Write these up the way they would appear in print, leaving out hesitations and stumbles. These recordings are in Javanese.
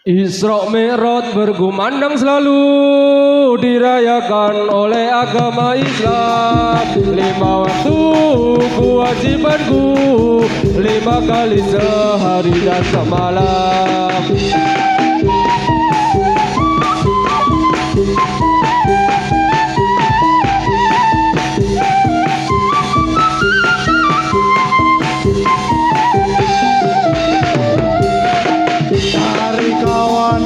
Isra Mi'raj bergumandang selalu dirayakan oleh agama Islam. 5 waktu kewajibanku, 5 kali sehari dan semalam.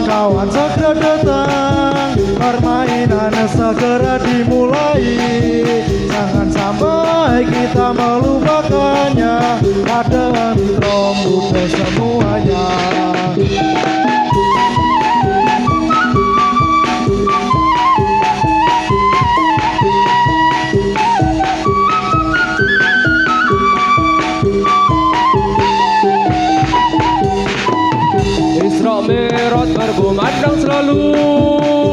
Kawan segera datang, permainan segera dimulai. Jangan sampai kita melupakannya, pada mitra muda semuanya. Isra Mi'raj bergumandang selalu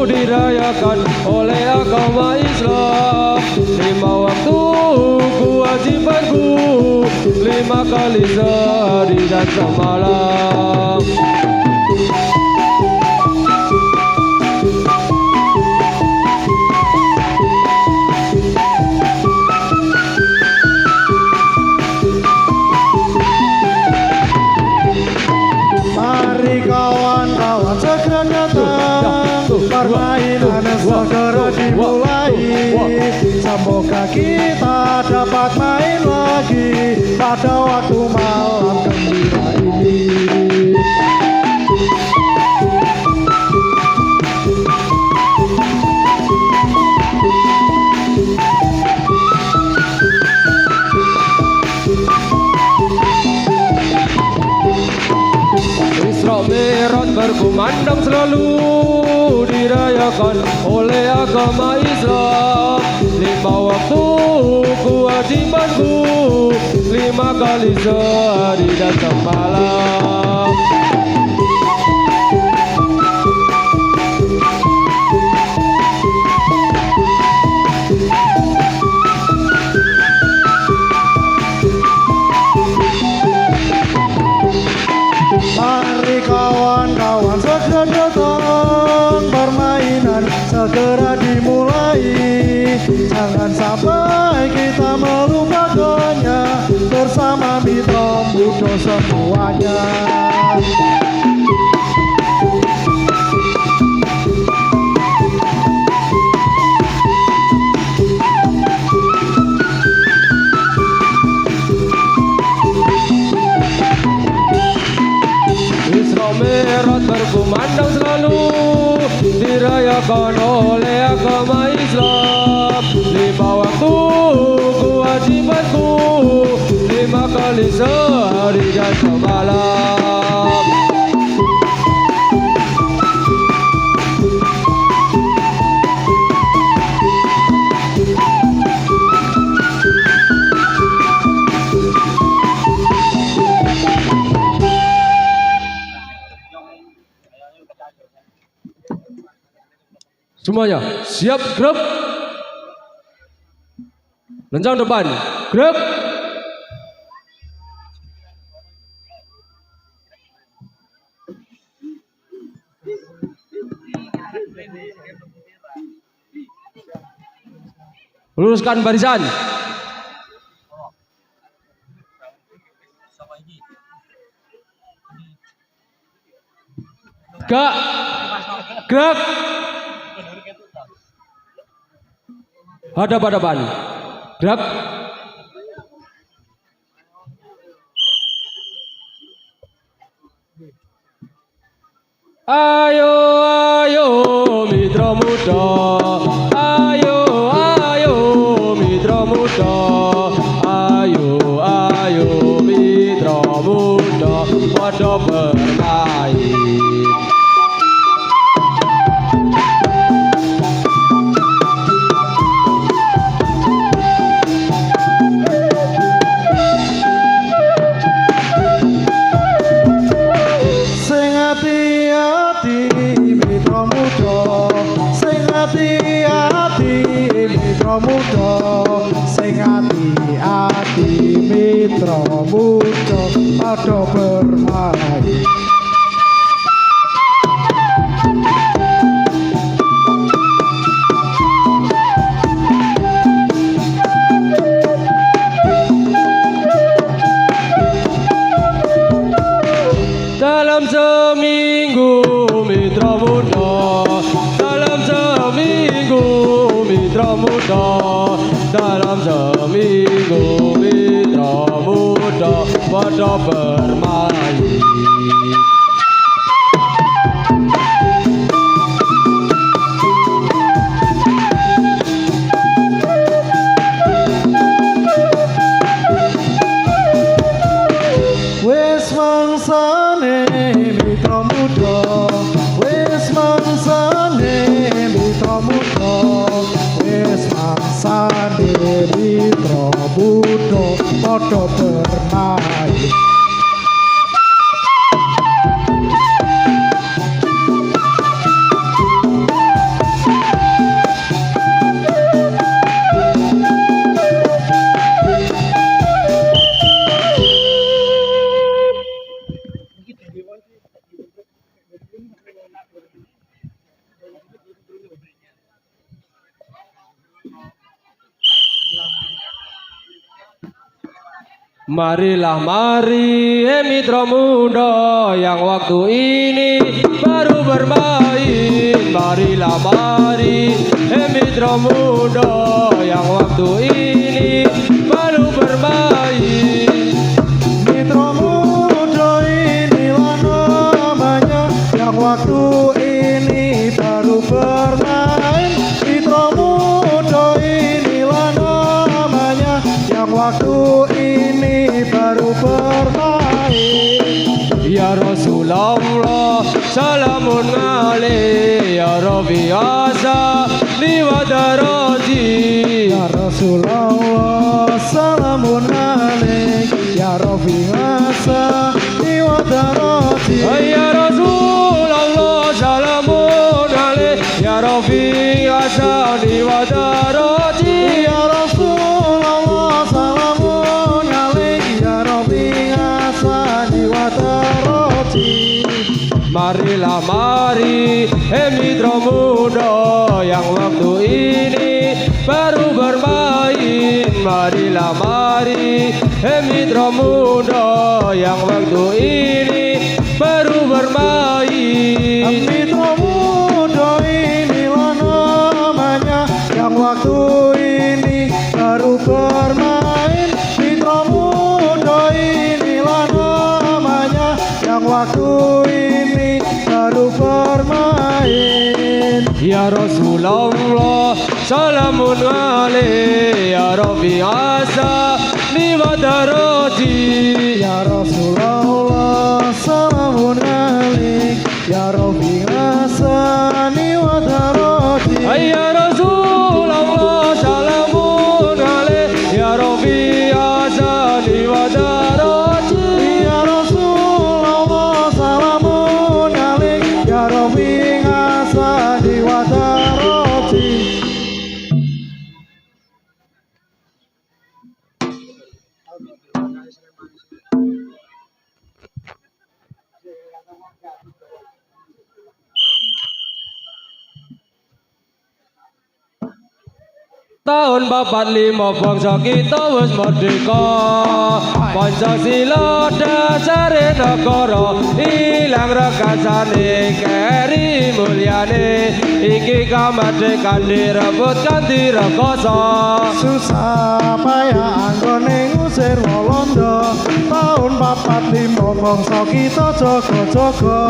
dirayakan oleh agama Islam. 5 waktu kewajibanku, 5 kali sehari dan semalam. Kawan-kawan segera datang, permainan segera dimulai. Semoga kita dapat main lagi pada waktu malam gembira ini. Isra Mi'raj berkumandang selalu dirayakan oleh agama Islam. 5 waktu kewajibanku, 5 kali sehari dan semalam. Mari kawan-kawan segera datang, permainan segera dimulai. Jangan sampai kita melupakannya, bersama mitra muda semuanya. Isra Mi'raj berkumandang selalu dirayakan oleh agama Islam. 5 waktu kewajibanku, 5 kali sehari dan semalam. Semuanya siap, gerak. Lencang depan, gerak. Luruskan barisan. Gerak. Hadap-hadapan. Gerak. Ayo, ayo mitra muda. Ayo, ayo mitra muda. Ayo, ayo mitra muda. Pada bermain. Hati-hati mitra muda, sing hati ati mitra muda padha bermain. Dalam seminggu mitra muda, dalam seminggu mitra muda, dalam seminggu mitra muda pada bermain. Wis mangsane mitra muda, wis mangsane mitra muda, wis mangsane mitra muda padha bermain. Marilah mari mitra muda yang waktu ini baru bermain. Marilah mari mitra muda yang waktu ini baru bermain. Mitra muda inilah namanya yang waktu ini baru bermain. Mitra muda inilah namanya yang waktu ini baru bermain. Ya Rasulullah salamun alaih ya Rabbi asa liwadarati. Ya Rasulullah salamun alaik ya Rafi asa liwadarati. Ya Rasulullah salamun alaih ya Rabbi asa liwadarati. Ya Rasulullah salamun alaik ya Rafi asa liwadarati. Marilah mari mitra muda yang waktu ini baru bermain. Marilah mari mitra muda yang waktu ini baru bermain. Mitra muda inilah namanya yang waktu ini baru bermain. Mitra muda inilah namanya yang waktu ini baru bermain. Ya Rasulullah salamun alaih ya Rabbi asa liwadarati. Ya Rasulullah salamun alaik ya Rabbi asani wa darati. Ya Rasulullah salamun alaih ya Rabbi asa liwadarati. Ya Rasulullah salamun alaik ya Rabbi asani wa darati. Tahun 45 bangsa kita wis merdeka. Pancasila dasare negara, ilang rekasane keri mulyane. Iki kamardikan direbut kanthi rekoso. Susah payah anggone ngusir Walanda. Tahun 45 bangsa kita jaga-jaga.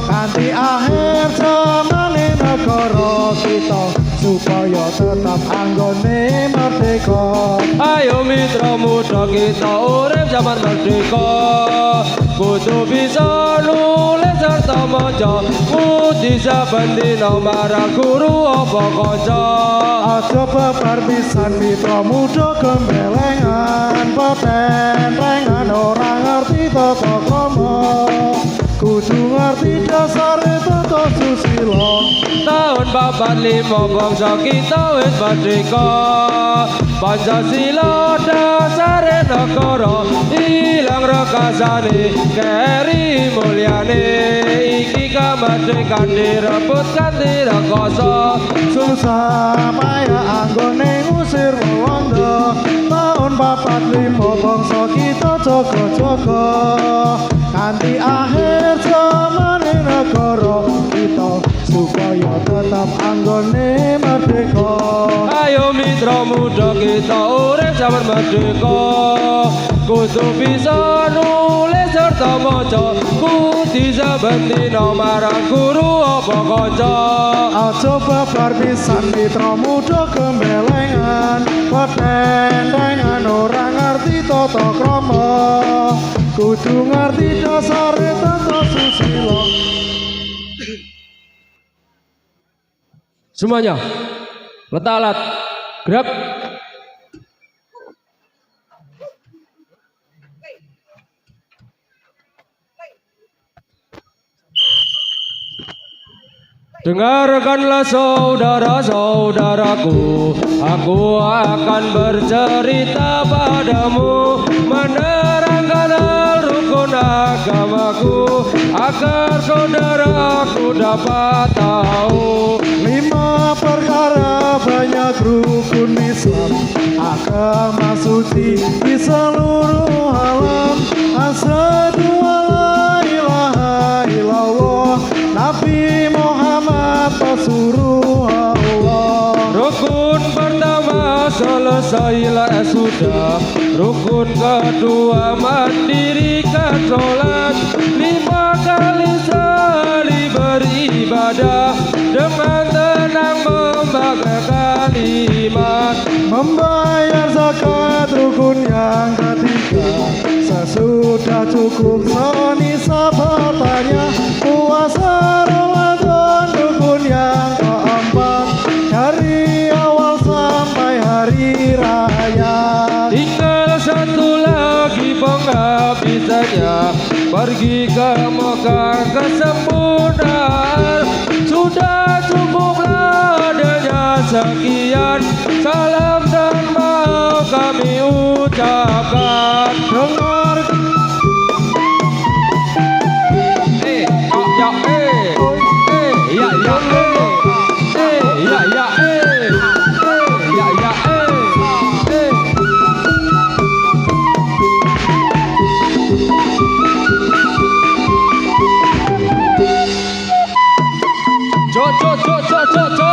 Kanthi akhir zamane negara kita supaya tetap anggone merdeka. Ayo mitra muda kita urip zaman merdeka. Kudu bisa nulis serta maca, kudu saben dina marang guru apa kanca. Aja babar pisan mitra muda gembelengan, potentengan ora ngerti tata krama. Kudu ngerti dasar tata susila. Tahun 45 bangsa kita wis merdeka. Pancasila dasare negara ilang rekasane keri mulyane iki kamardikan direbut kanthi rekoso susah payah anggone ngusir Walanda tahun 45 bangsa kita jaga-jaga kanthi akhir zaman negara kita supaya tetap anggone merdeka. Ayo mitra muda kita urip zaman merdeka kudu bisa nulis serta maca kudu sabendina marang guru apa kanca aja babar pisan mitra muda gembelengan petentengan ora ngerti tata krama kudu ngerti dasar tata susila. Semuanya letak alat gerak. Dengarkanlah saudara-saudaraku, aku akan bercerita padamu menerangkan rukun agamaku agar saudaraku dapat tahu. 5 perkara banyak rukun Islam, agama suci di seluruh alam. Asyhadu alla ilaha illallah, Nabi Muhammad Rasulullah. Rukun pertama selesailah sudah, rukun kedua mendirikan sholat 5 kali sehari beribadah dengan tenang membanggakan iman. Membayar zakat rukun yang ketiga, sesudah cukup senisab hartanya. Puasa Ramadan rukun yang keempat, dari awal sampai hari raya. Tinggal satu lagi penghabisannya, pergi ke Mekah kesempurnaan. Sudah cukuplah adanya sekian, salam dan mau kami ucapkan. Dengar Ya ya ya ya ya ya Jo jo jo jo jo jo.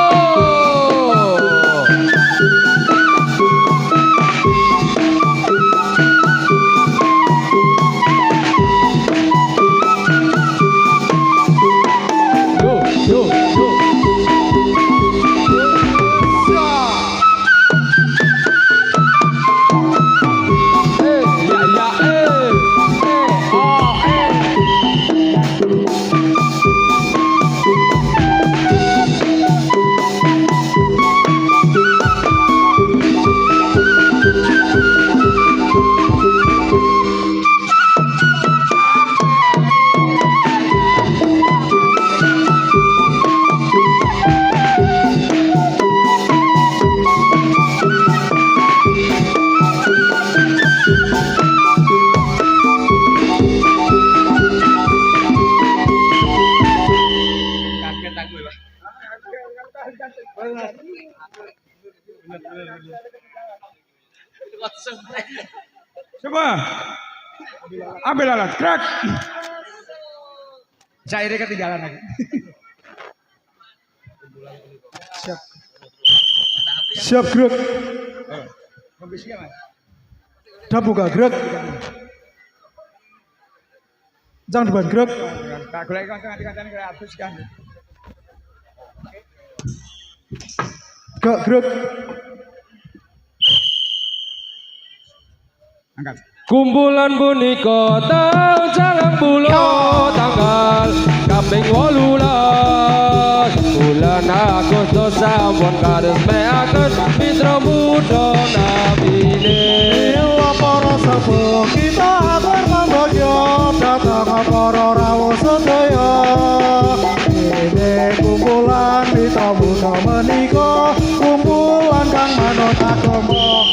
Yo yo. Coba ambil alat gerak. Cairnya ketinggalan lagi. siap. Siap gerak. Dah buka gerak. Jangan depan gerak. Tak golek kancan-kancan kaya abis kan. Gak gerak. Angkat. Kumpulan punika tahun 90 tanggal kaping 18 bulan Agustus sampun karesmekaken mitra muda nabine. Para sepuh kita atur membagyo datang para rawuh sedaya. Ini kumpulan mitra muda menika kumpulan kang manut agama.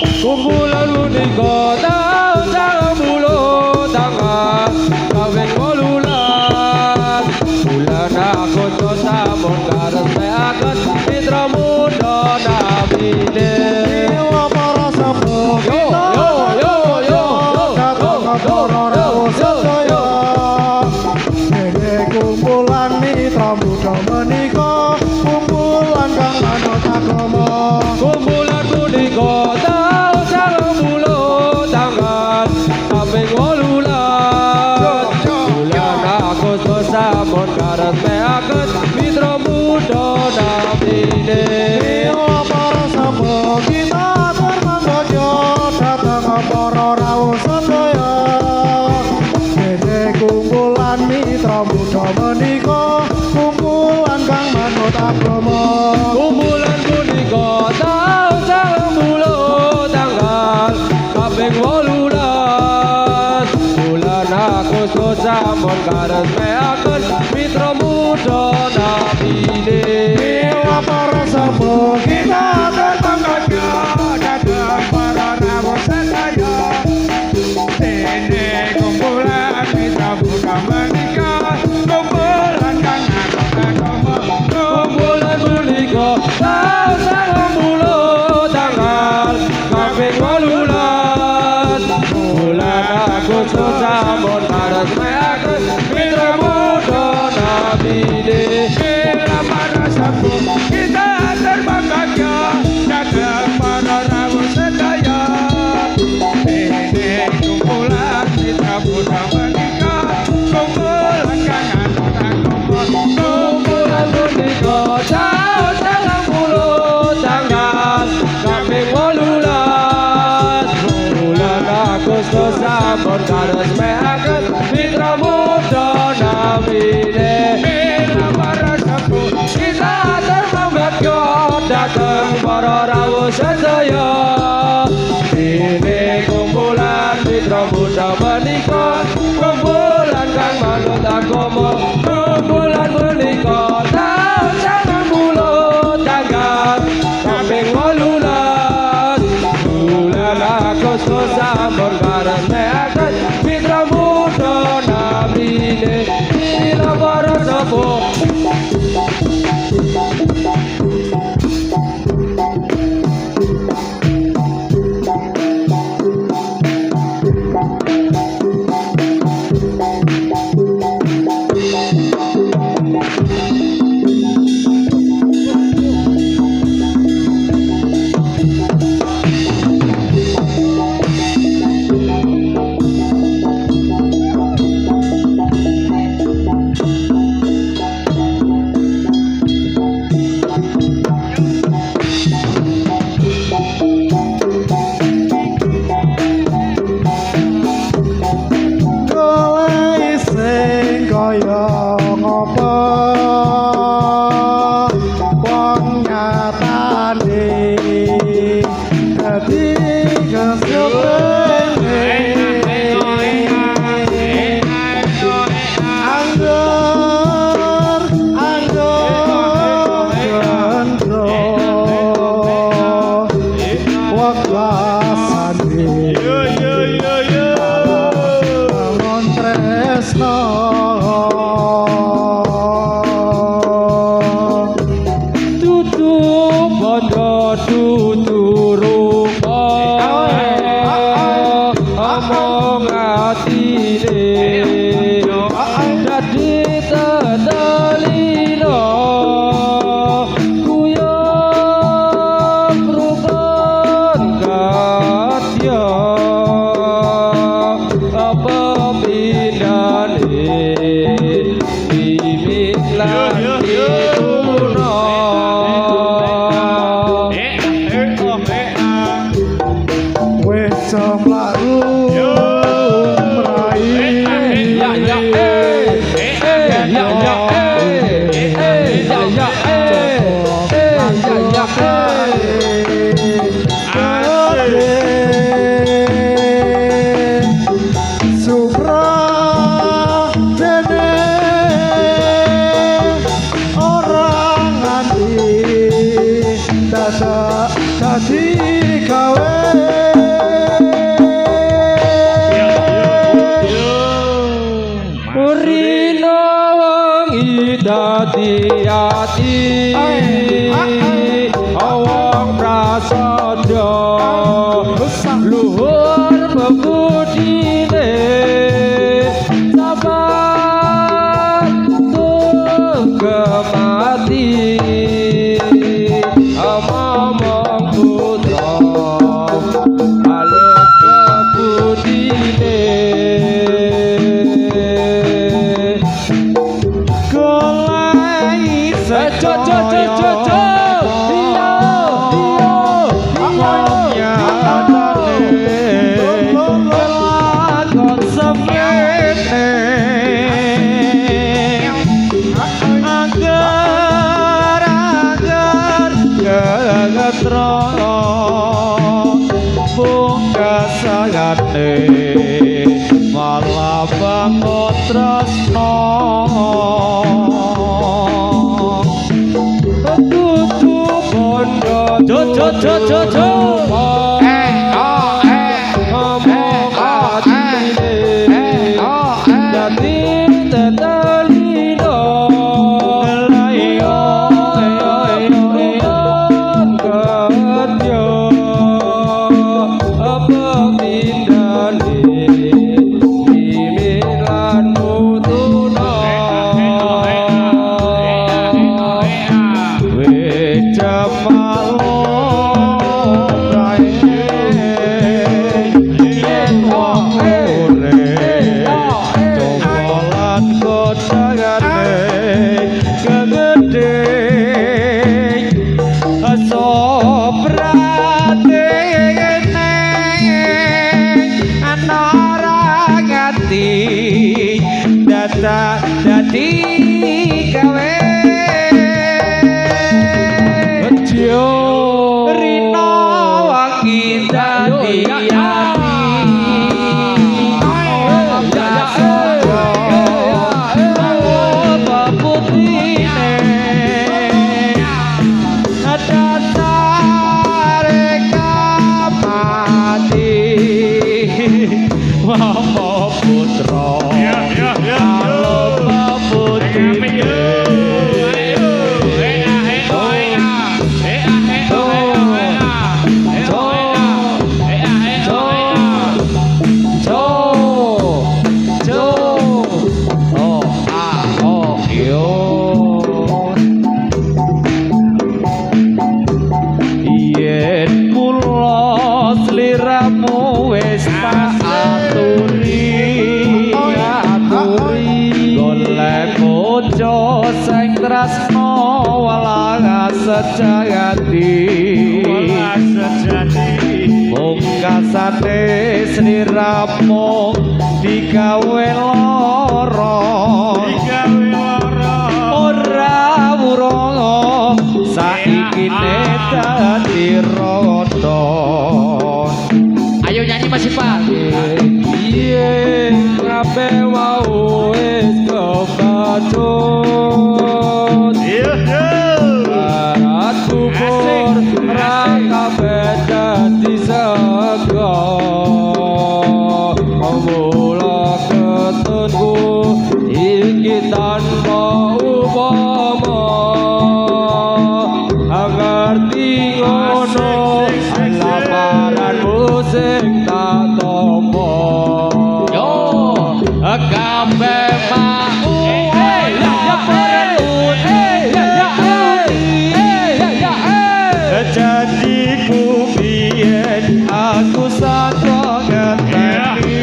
terus sambur karena akan mitra muda namine bila para sepuh. Hati-hati awang prasadya luhur bebudine sabar gemati amamang putra alut bebudine malah bangun tresno tutup bondo jojo ngomong atine dadi tetelino layo rupan kerja apa pindane dadi gawe bejo rino wangi dadi ati Mama putra Alba putih sejati mungkasane sliramu digawe lara ora wurana saiki dadi rada ayo nyanyi Mas Ipan piye kabeh wau wis kebacut kubur raka beda di sego mula ketunku iki tanpa upama agar ngono laparan musik tak tompo yo kabeh mau jadiku biyen aku saka ngeteni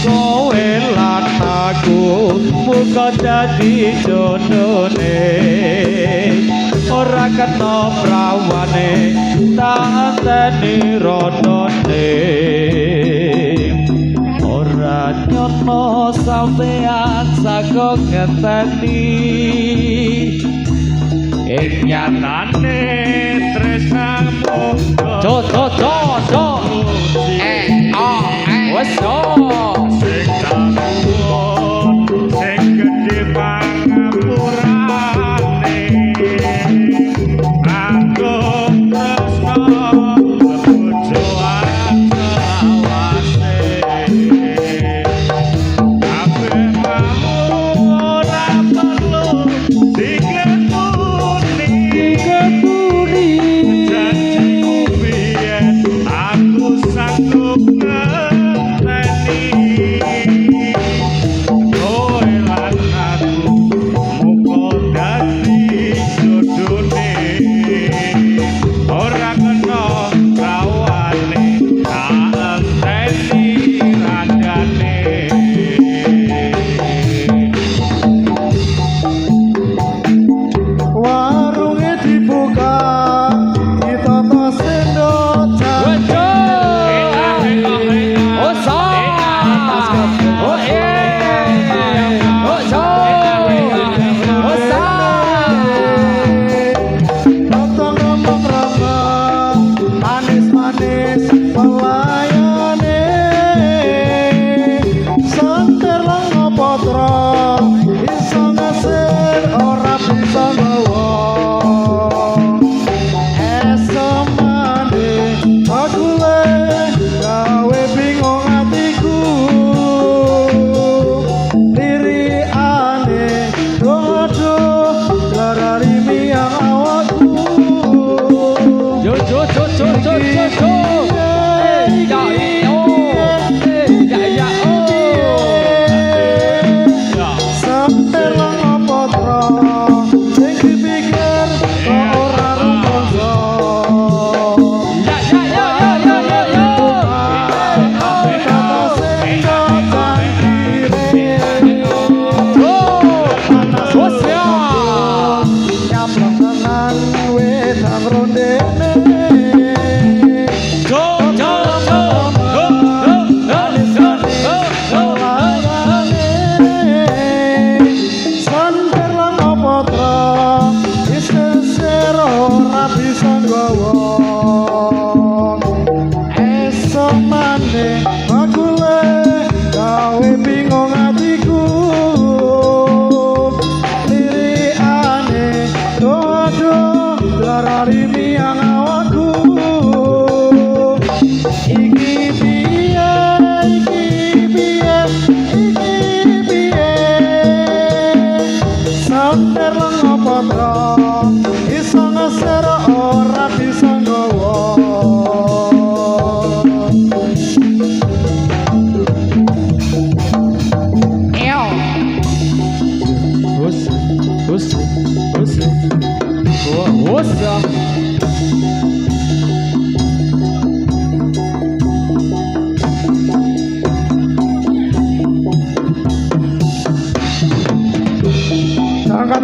kowe lan aku muga dadi jodone ora kena prawane tak anteni rodone ora nyono sampean saka ngeteni nyatane tresnamu do wes sing takon sing gedhe pangapurane aku tresno bojo awase kabeh mau ora perlu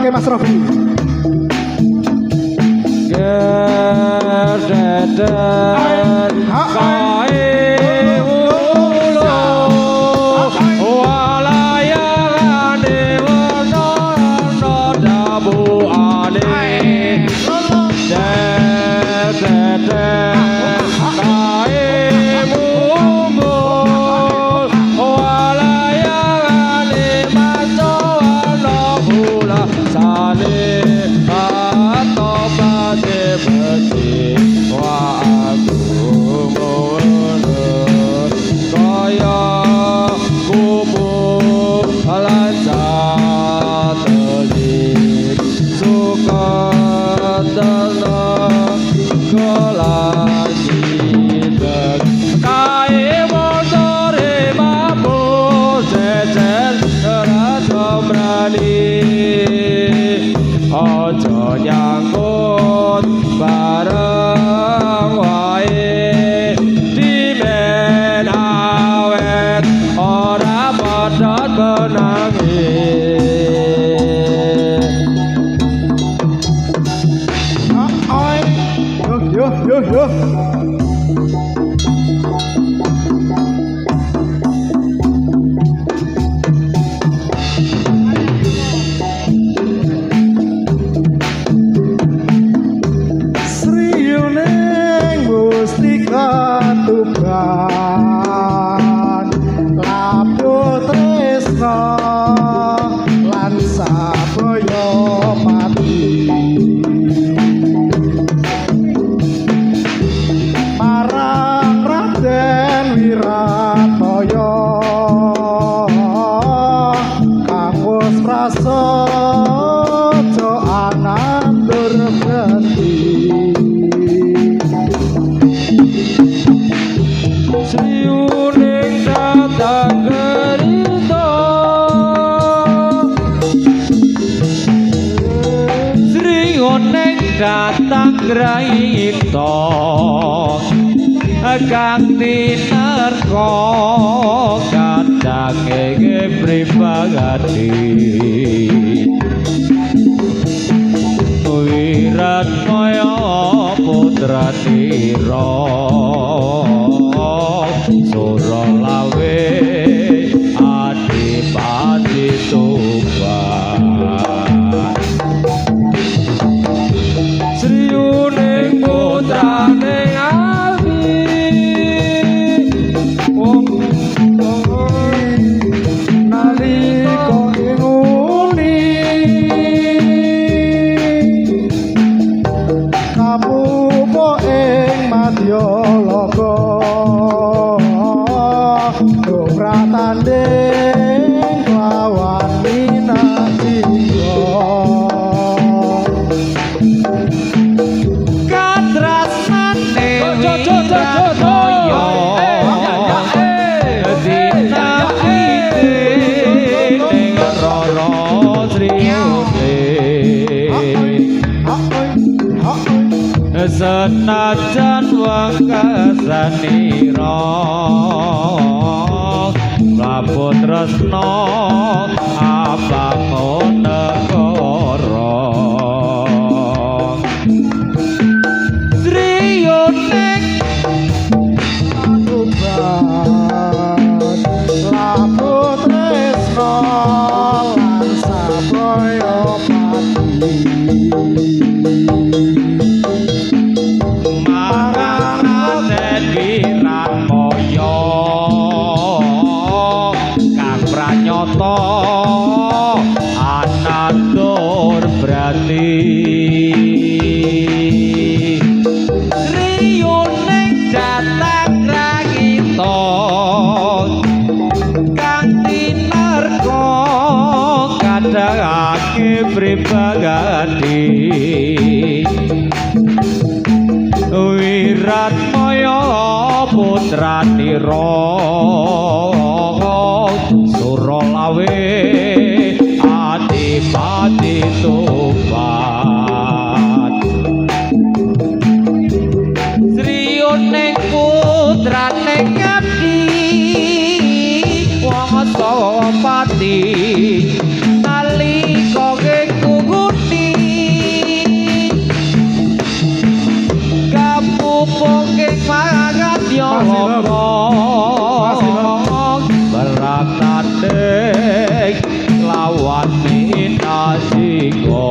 Oke Mas Robi. Gededen kae ulo walayane wono dabuane gededen kae mumbul walayane maco ana bula sale atobate beti wa aku ngono kaya kubur lancar telik suka tenang kelangit kae motore mampu jejer rasa berani ojo nyangkut bareng wae dimen awet ora padha benangis Oi. Yo. Sriyuning mustika tuban labu tresna lan sabaya pati marang Raden Wirataya kang wis prasaja anandur genti sriuning datang gerito sriuning datang gerito ganti nerko kadange pribadi Wiratmaya putra tira sura lawe adipati Tuban sriuning putrane Abi nalika inguni kapupo ing madya loka dobratanding lawan minatira kadrasane senajan wangkasanira laput tresna abangun negara sriyuning tuban labu tresna lan sabaya pati marang Raden Wiratmaya kang pranyata anandur brati sriyuning datang ragita kang tinarka kadhangake pribadi Wiratmaya putra tira sura lawe adipati Tuban sriyuning putrane Ngabdi Wangsa pati nalika kuku pangat yo berangkat dek lawan minasiko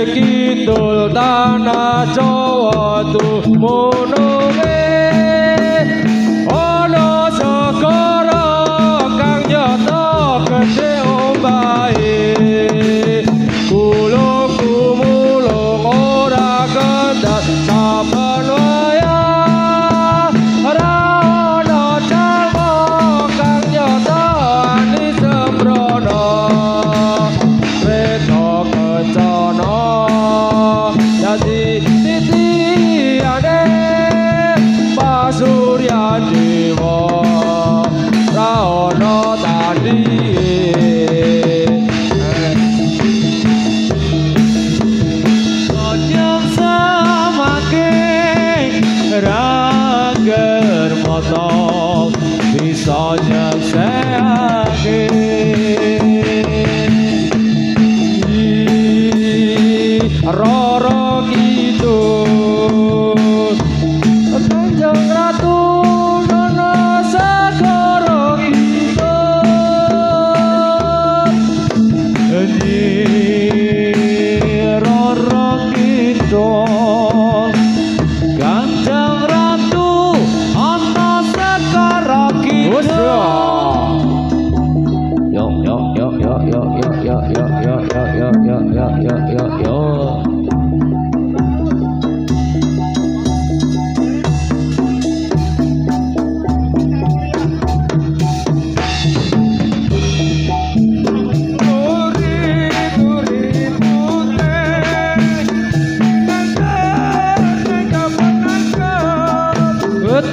kidul tanah Jawa tumununge ana segara kang nyata gedhe ombahe kula kumulung ora kendhat saben wayah ora ana calma kang nyata ani sembrono reta kencana dadi titiane pasurya dewa ra ana tandinge konyang samake ranger moto bisa nyekseake Roro kidul Kanjeng Ratu Nono Segara Kidul Roro kidul Kanjeng Ratu ana Segara Kidul yo yo yo yo yo yo yo yo yo yo yo yo yo yo yo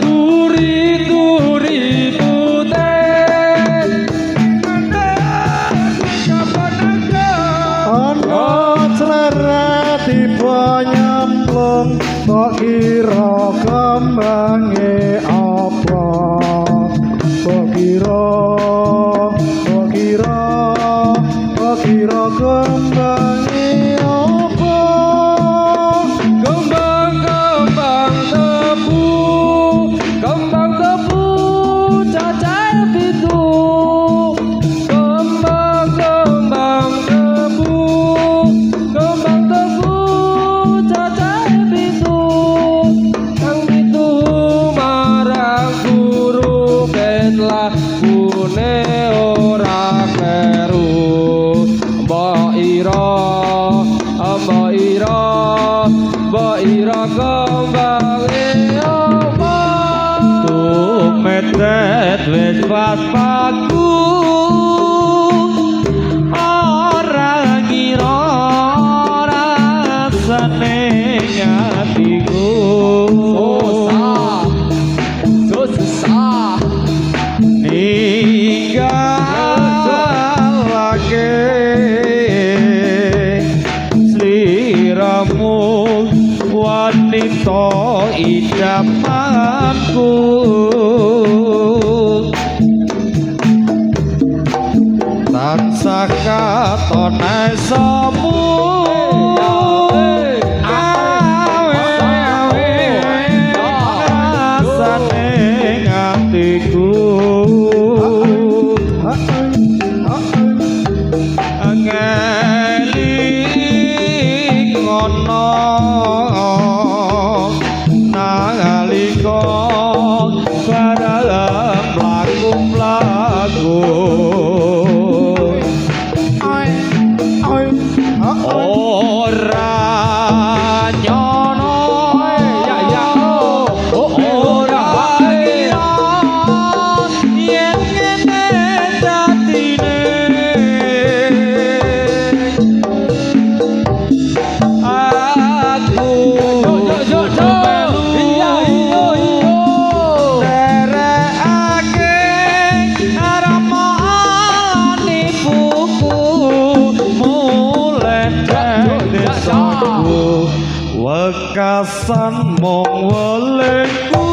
Turi-turi putih Ana cleret tiba nyemplung kok kira kembange apa kok kira kembange apa Kembang-kembang tebu cacahe pitu Kembang-kembang tebu cacahe pitu Kang pitu marang guru ben lakune ora kleru Mbok ira kembange apa tumetet wis papaku ora ngira rasane atiku susah ninggalake sliramu wanita idamanku tansah katone semu rasane atiku angeli ngono nalika barang mlaku-mlaku ora nyono ora kira yen ngene dadine aku wekasan mong welengku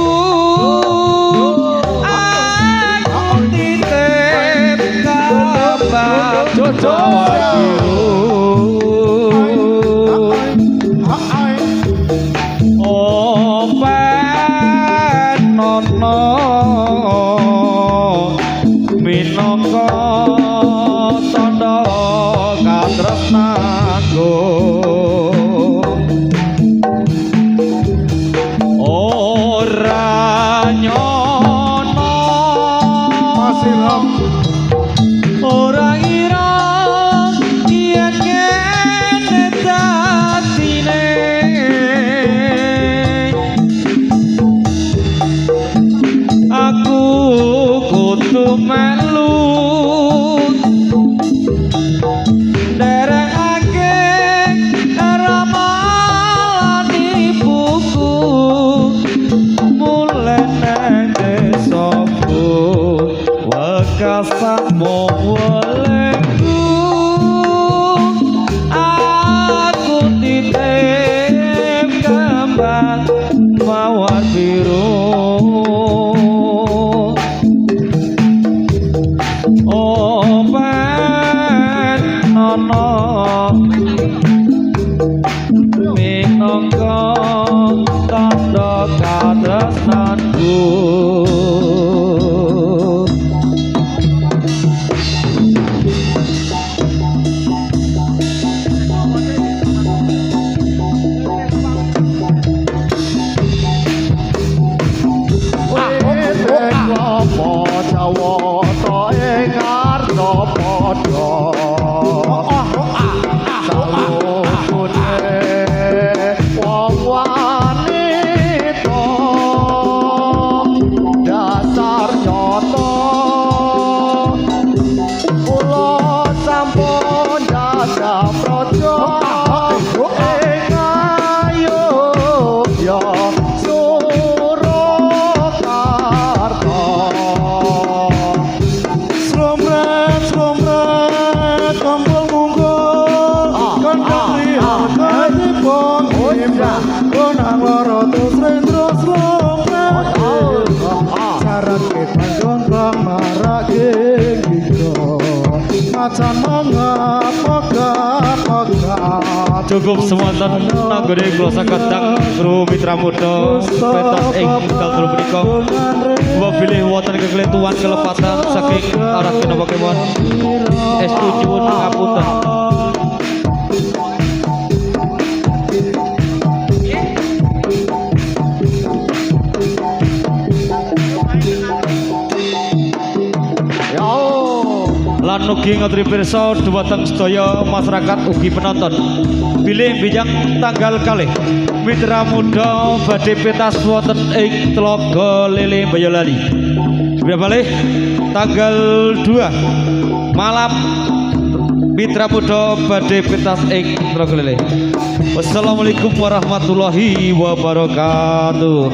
siram ora ngira yen kene dadine aku kudu melu derekake ramalan ibuku mulai nang desaku wekasamu welengku aku titip kembang mawar biru open nono minangka tanda katresnanku cukup semonten nanggone kula sakadang Guru Mitra Muda pentas ing kaloro punika wabilih wonten kekletuan kelepatan saking arah kenapa kemawon estu nyuwun ngapunten. Lan ugi ngaturi pirsa dhumateng sedaya masyarakat ugi penonton bilih bijang tanggal kalih Mitra Muda badhe pentas wonten ing Tlaga Lele Boyolali bilih tanggal 2 malam Mitra Muda badhe pentas ing Tlaga Lele. Wassalamualaikum warahmatullahi wabarakatuh.